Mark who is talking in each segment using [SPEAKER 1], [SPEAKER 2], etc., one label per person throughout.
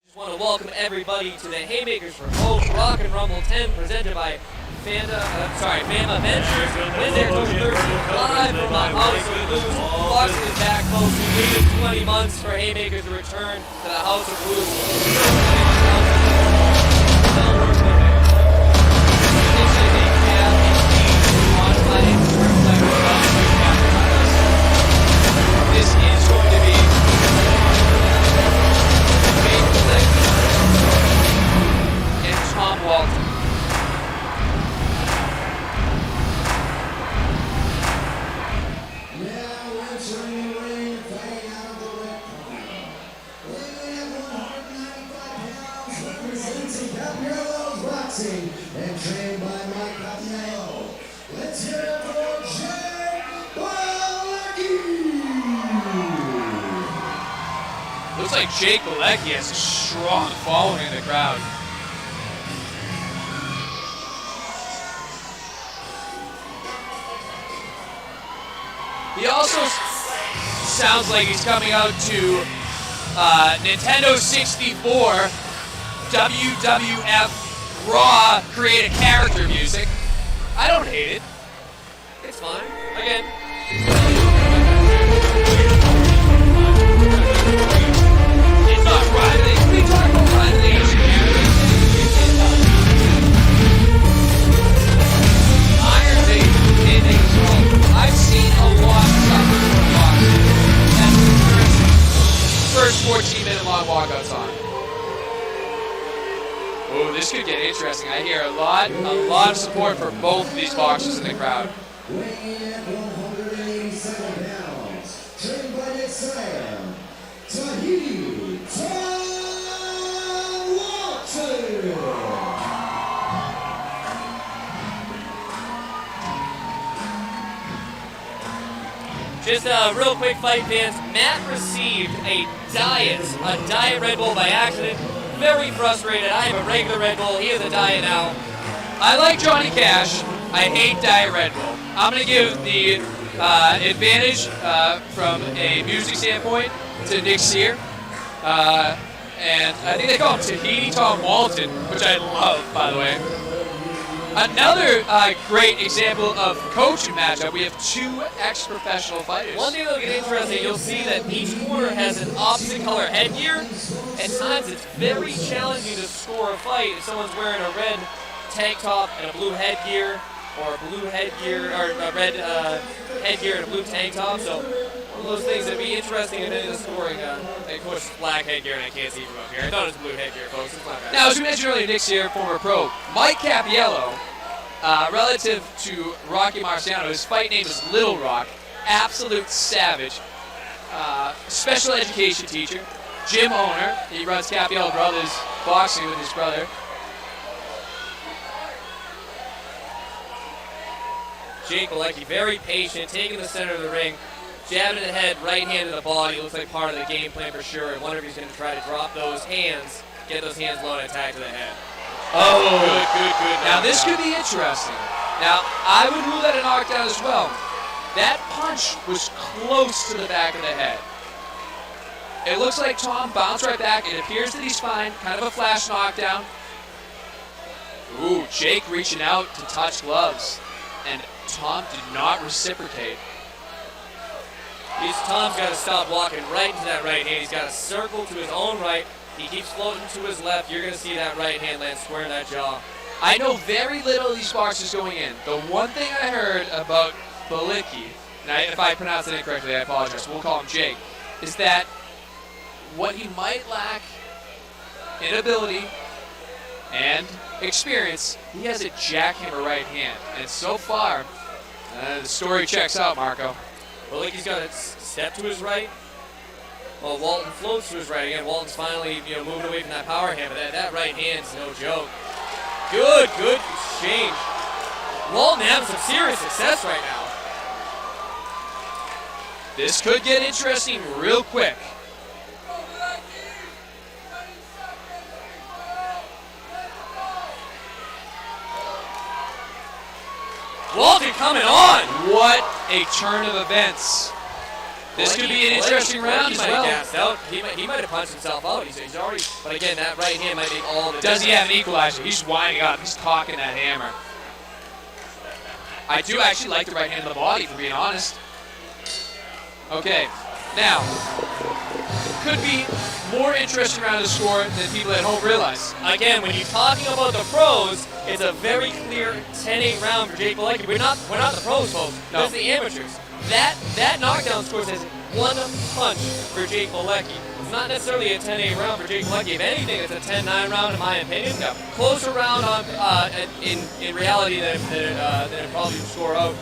[SPEAKER 1] Just want to welcome everybody to the Haymakers for Hope Rock and Rumble 10 presented by Fama Ventures. Wednesday, October 13th, live from the House of Blues. Boxing is back, folks. We waited 20 months for Haymakers to return to the House of Blues. This is going to be Bielecki and Tom Walton.
[SPEAKER 2] Now entering the ring, fighting out of the red corner. Weighing in at 195 pounds, representing Capiello's boxing and trained by Mike Capiello. Let's hear it for Bielecki!
[SPEAKER 3] Looks like Jake Bielecki has a strong following in the crowd. He also sounds like he's coming out to Nintendo 64 WWF Raw Create a Character music. I don't hate it.
[SPEAKER 1] It's fine. Again.
[SPEAKER 3] It's not Riley. What are you talking about, Riley? Iron Maiden as well. I've seen a lot of stuff before boxing. That's the first 14-minute long walkout song. Oh, this could get interesting. I hear a lot of support for both of these boxers in the crowd.
[SPEAKER 2] Weighing in at 187 pounds, trained by Nick Siam, Tahiti, Tom Walton!
[SPEAKER 1] Just a real quick fight, fans. Matt received a Diet Red Bull by accident. Very frustrated. I have a regular Red Bull. He has a Diet now.
[SPEAKER 3] I like Johnny Cash. I hate Diet Red Bull. I'm going to give the advantage from a music standpoint to Nick Sear. And I think they call him Tahiti Tom Walton, which I love, by the way. Another great example of coaching matchup. We have two ex-professional fighters.
[SPEAKER 1] One thing that'll get interesting, you'll see that each corner has an opposite color headgear. At times, it's very challenging to score a fight if someone's wearing a red tank top and a blue headgear, or a blue headgear, or a red headgear and a blue tank top. So one of those things that'd be interesting in the scoring. Of course, it's black headgear, and I can't see from up here. I thought it was blue headgear, folks. It's not bad.
[SPEAKER 3] Now, as we mentioned earlier, Nick Sear, former pro. Mike Capiello, relative to Rocky Marciano, his fight name is Little Rock. Absolute savage. Special education teacher. Gym owner. He runs Capiello Brothers Boxing with his brother.
[SPEAKER 1] Jake Bielecki, very patient, taking the center of the ring, jabbing in the head, right hand to the body. Looks like part of the game plan for sure. I wonder if he's going to try to drop those hands, get those hands low and attack to the head.
[SPEAKER 3] Oh,
[SPEAKER 1] Good.
[SPEAKER 3] Now this could be interesting. Now, I would rule that a knockdown as well. That punch was close to the back of the head. It looks like Tom bounced right back. It appears that he's fine. Kind of a flash knockdown. Ooh, Jake reaching out to touch gloves. And Tom did not reciprocate.
[SPEAKER 1] Tom's got to stop walking right into that right hand. He's got to circle to his own right. He keeps floating to his left. You're going to see that right hand land square in that jaw.
[SPEAKER 3] I know very little of these boxers going in. The one thing I heard about Bielecki, and if I pronounce it incorrectly, I apologize. We'll call him Jake, is that what he might lack in ability and experience, he has a jackhammer right hand. And so far, the story checks out, Marco.
[SPEAKER 1] Bielecki's got to step to his right. Well, Walton floats to his right again. Walton's finally, moving away from that power hand, but that right hand's no joke. Good exchange. Walton having some serious success right now.
[SPEAKER 3] This could get interesting real quick.
[SPEAKER 1] Walton coming on.
[SPEAKER 3] What a turn of events. This could be an interesting round as
[SPEAKER 1] He might
[SPEAKER 3] well.
[SPEAKER 1] have gassed out. He might have punched himself out. He's already. But again, that right hand might make all the
[SPEAKER 3] Does
[SPEAKER 1] difference.
[SPEAKER 3] he have an equalizer? He's winding up. He's cocking that hammer. I do actually like the right hand of the body, for being honest. Okay, now, could be more interesting round of score than people at home realize.
[SPEAKER 1] Again, when you're talking about the pros, it's a very clear 10-8 round for Jake Bielecki. We're not the pros, folks.
[SPEAKER 3] No.
[SPEAKER 1] That's the amateurs. That knockdown score says one punch for Jake Bielecki. It's not necessarily a 10-8 round for Jake Bielecki. If anything, it's a 10-9 round in my opinion.
[SPEAKER 3] Yeah.
[SPEAKER 1] Closer round in reality than it probably would score out.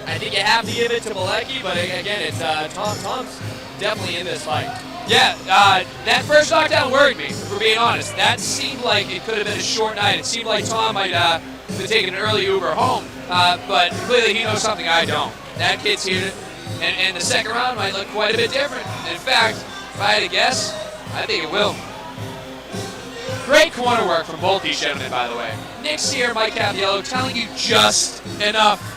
[SPEAKER 1] I think you have to give it to Bielecki, but again, it's Tom's definitely in this fight.
[SPEAKER 3] Yeah, that first knockdown worried me, for being honest. That seemed like it could have been a short night. It seemed like Tom might have been taking an early Uber home, but clearly he knows something I don't. That kid's here, and the second round might look quite a bit different. In fact, if I had to guess, I think it will. Great corner work from both these gentlemen, by the way. Nick Sear, Mike Capiello telling you just enough.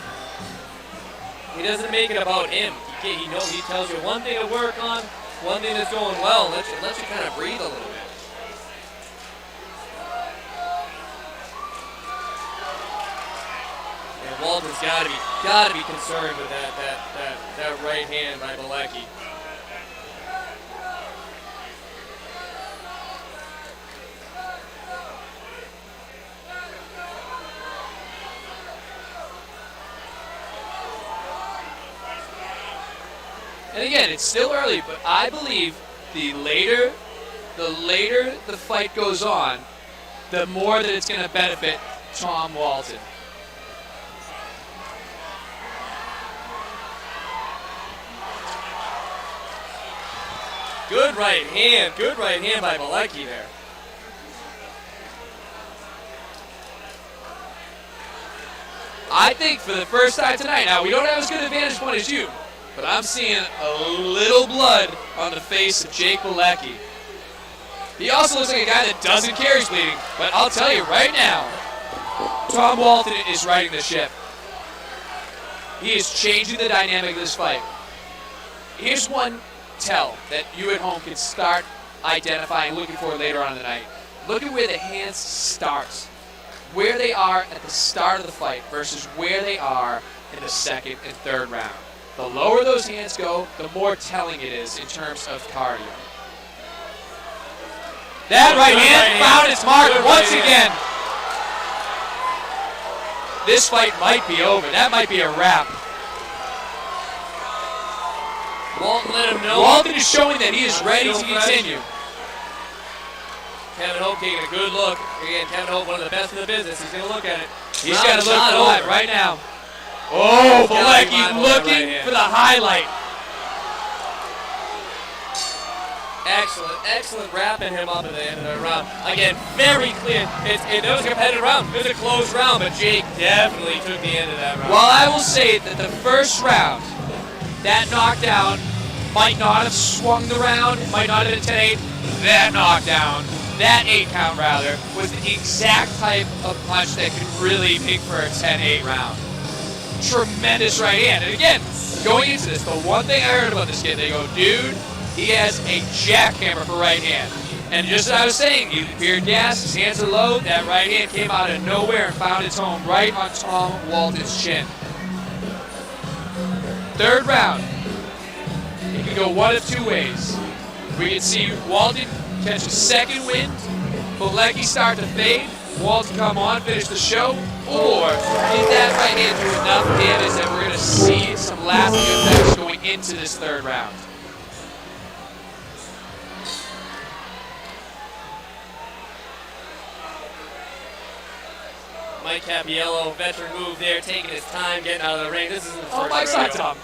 [SPEAKER 1] He doesn't make it about him. He tells you one thing to work on, one thing that's going well, lets you kind of breathe a little bit. And Walton's got to be concerned with that right hand by Bielecki.
[SPEAKER 3] And again, it's still early, but I believe the later the fight goes on, the more that it's going to benefit Tom Walton.
[SPEAKER 1] Good right hand by Bielecki there.
[SPEAKER 3] I think for the first time tonight, now we don't have as good a vantage point as you, but I'm seeing a little blood on the face of Jake Bielecki. He also looks like a guy that doesn't care he's bleeding, but I'll tell you right now, Tom Walton is riding the ship. He is changing the dynamic of this fight. Here's one tell that you at home can start identifying, looking for later on in the night. Look at where the hands start. Where they are at the start of the fight versus where they are in the second and third round. The lower those hands go, the more telling it is in terms of cardio. That right hand found its mark once again. This fight might be over. That might be a wrap.
[SPEAKER 1] Walton let him know.
[SPEAKER 3] Walton is showing that he is ready to continue.
[SPEAKER 1] Kevin Hope taking a good look. Again, Kevin Hope, one of the best in the business. He's going to look at it.
[SPEAKER 3] He's got to look alive right now. Oh, Bielecki looking for the highlight.
[SPEAKER 1] Excellent wrapping him up at the end of the round. Again, very clear. It was a competitive round. It was a close round, but Jake definitely took the end of that round.
[SPEAKER 3] Well, I will say that the first round, that knockdown might not have swung the round. It might not have been 10-8. That knockdown, that 8-count rather, was the exact type of punch that could really make for a 10-8 round. Tremendous right hand. And again, going into this, the one thing I heard about this kid, they go, dude, he has a jackhammer for right hand. And just as I was saying, he appeared gassed, his hands are low, that right hand came out of nowhere and found its home right on Tom Walton's chin. Third round, it could go one of two ways. We can see Walton catch a second wind, Bielecki start to fade, Walton come on, finish the show, or did that right hand do enough damage that we're going to see some lasting effects going into this third round?
[SPEAKER 1] Mike Capiello, veteran move there, taking his time, getting out of the ring. This isn't the first
[SPEAKER 3] Mike's
[SPEAKER 1] rodeo.
[SPEAKER 3] not Tom.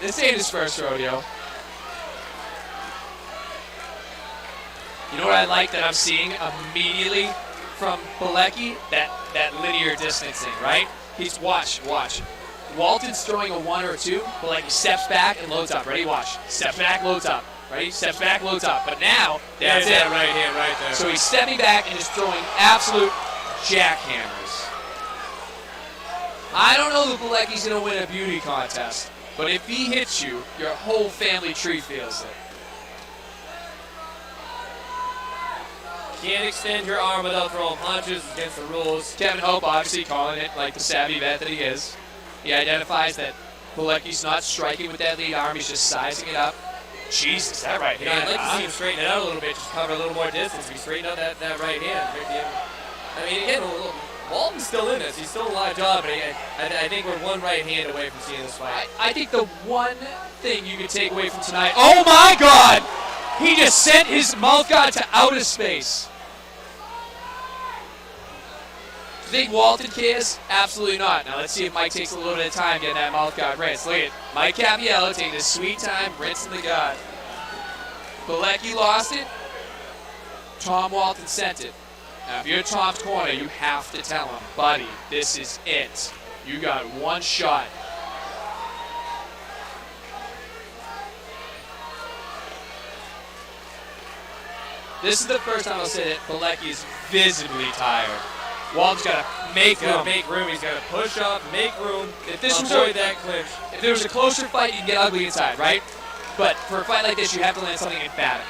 [SPEAKER 3] This ain't his first rodeo. You know what I like that I'm seeing immediately from Bielecki? That linear distancing, right? He's watch. Walton's throwing a 1 or a 2. Bielecki steps back and loads up. Ready? Watch. Steps back, loads up. Ready? Steps back, loads up. But now, that's
[SPEAKER 1] There's
[SPEAKER 3] it.
[SPEAKER 1] that right hand right there.
[SPEAKER 3] So he's stepping back and just throwing absolute jackhammers. I don't know that Bielecki's going to win a beauty contest, But if he hits you, your whole family tree feels it.
[SPEAKER 1] Can't extend your arm without throwing punches against the rules.
[SPEAKER 3] Kevin Hope obviously calling it like the savvy vet that he is. He identifies that Bielecki's not striking with that lead arm, he's just sizing it up. Jesus, that right
[SPEAKER 1] You know,
[SPEAKER 3] hand.
[SPEAKER 1] I'd like to see him straighten it out a little bit, just cover a little more distance. If he straightened out that right hand. I mean, again, Walton's still in this. He's still a live job, but I think we're one right hand away from seeing this fight.
[SPEAKER 3] I think the one thing you can take away from tonight, oh my God! He just sent his mouth guard to outer space. Do you think Walton cares? Absolutely not. Now let's see if Mike takes a little bit of time getting that mouth guard rinsed. Look at Mike Capiello taking his sweet time rinsing the guard. Bielecki lost it. Tom Walton sent it. Now if you're Tom's corner, you have to tell him, buddy, this is it. You got one shot. This is the first time I'll say that Bielecki is visibly tired. Walton's got to make room.
[SPEAKER 1] He's got to push up, make room.
[SPEAKER 3] If this was
[SPEAKER 1] avoid that clinch.
[SPEAKER 3] If there was a closer fight, you can get ugly inside, right? But for a fight like this, you have to land something emphatic.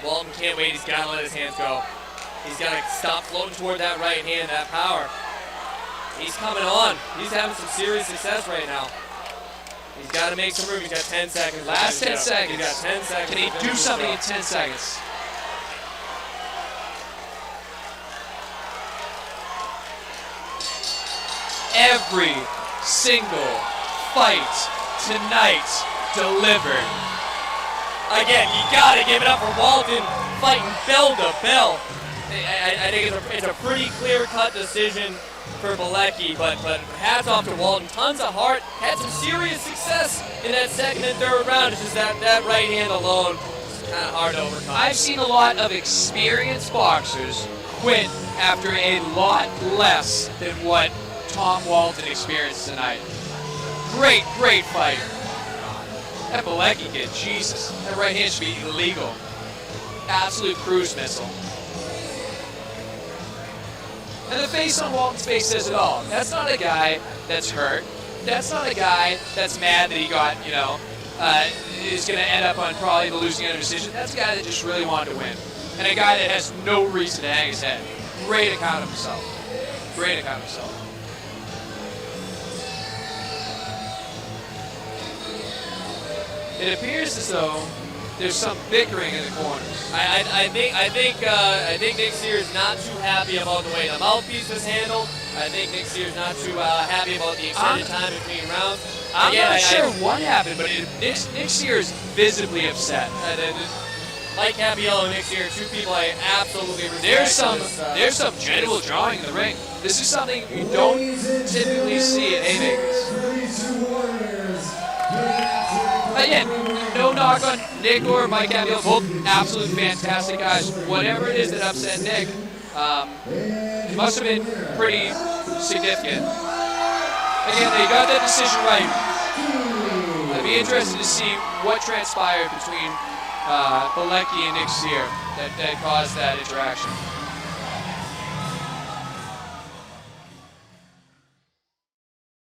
[SPEAKER 1] Walton can't wait. He's got to let his hands go. He's got to stop floating toward that right hand, that power. He's coming on. He's having some serious success right now. He's got to make some room. He's got 10 seconds.
[SPEAKER 3] Last 10 seconds.
[SPEAKER 1] He's got 10 seconds.
[SPEAKER 3] Can he do something in 10 seconds? Every single fight tonight delivered.
[SPEAKER 1] Again, you got to give it up for Walton fighting bell to bell. I think it's a pretty clear-cut decision for Bielecki, but hats off to Walton. Tons of heart, had some serious success in that second and third round. It's just that right hand alone is kind of hard to overcome.
[SPEAKER 3] I've seen a lot of experienced boxers quit after a lot less than what Tom Walton experienced tonight. Great fighter. That Bielecki kid, Jesus, that right hand should be illegal. Absolute cruise missile. And the face on Walton's face says it all. That's not a guy that's hurt. That's not a guy that's mad that he got, is going to end up on probably the losing end of decision. That's a guy that just really wanted to win. And a guy that has no reason to hang his head. Great account of himself. Great account of himself. It appears as though there's some bickering in the corners.
[SPEAKER 1] I think Nick Sears not too happy about the way the mouthpiece was handled. I think Nick Sears not too happy about the extended time between rounds.
[SPEAKER 3] I'm not sure what happened, but Nick Sears visibly upset.
[SPEAKER 1] Mike Capiello and Nick Sears, two people I absolutely respect.
[SPEAKER 3] There's some genital drawing in the ring. This is something you don't typically see at Haymakers. Again, no knock on Nick or Mike Capiello, both absolutely fantastic guys. Whatever it is that upset Nick, it must have been pretty significant. Again, they got that decision right. I'd be interested to see what transpired between Bielecki and Nick Sears that caused that interaction.